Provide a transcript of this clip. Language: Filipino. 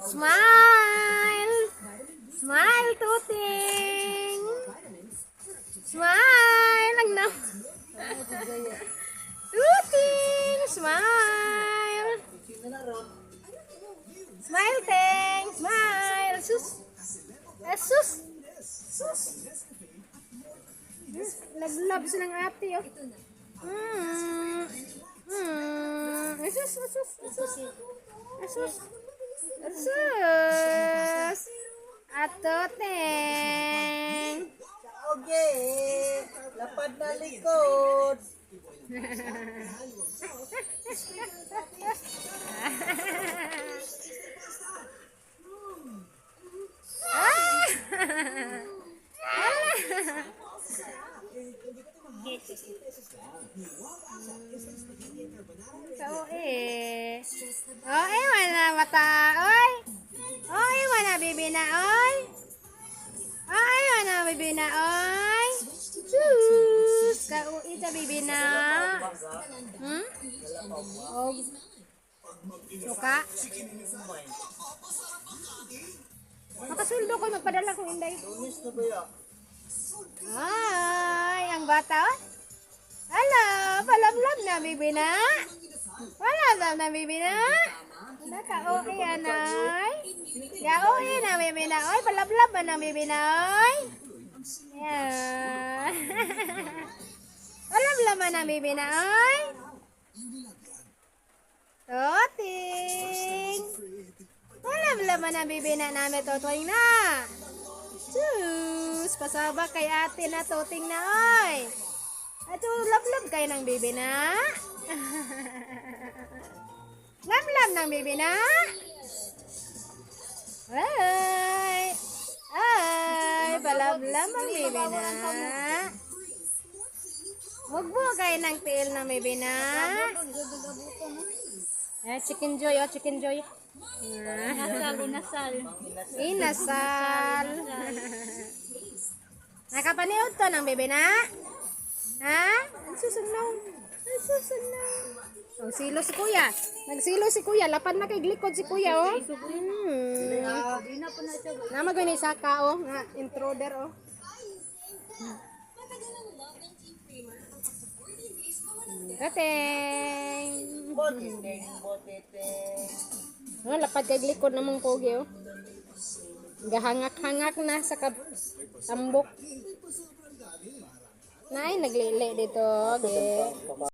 Smile! Smile, Tuting! Smile! Lang na. Tuting! Smile! Smile, Ting! Smile! Sus! Sus! Sus! Love silang ate, oh. Sus! Sus! Sus! Sus! Sus! Ato, Ting! Oge, lapad na likod. Mana mata, oy. Oy, mana bibi na, oy. Oy, mana bibi na, oy. Sus, kauwi sa bibi na. Oh. Suka. Makasuldo ko, magpadala ko inday. Ay, ang bata, oh. Hello, palamlam na bibi na. Palamlam na bibi na. Naka-oy, anay. Ga-oy na bibi na, oy. Palamlam na bibi na, oy. Yan. Palamlam na bibi na, oy. Toting. Palamlam na bibi na namin, totoing na. Sus, pasabak kay ate na toting na, oy. Ato, love kayo ng bibi na. Love ng bibi na. Ay, ay, palablam ang bibi na. Mugbo kayo ng tiil ng bibi na. Chicken joy, oh, chicken joy. Inasal, inasal. Inasal. Nakapaniod to ng bibi na. Ha? Ang susunaw. Ang susunaw. Oh, silo si kuya. Nagsilo si kuya. Lapad na kay glikod si kuya, oh. Namagay ni Saka, oh. Nga, intruder, oh. Kateng. Oh, lapad kay glikod namang pogi, oh. Gahangak-hangak na sa tambok. Nay, naglili dito. Okay.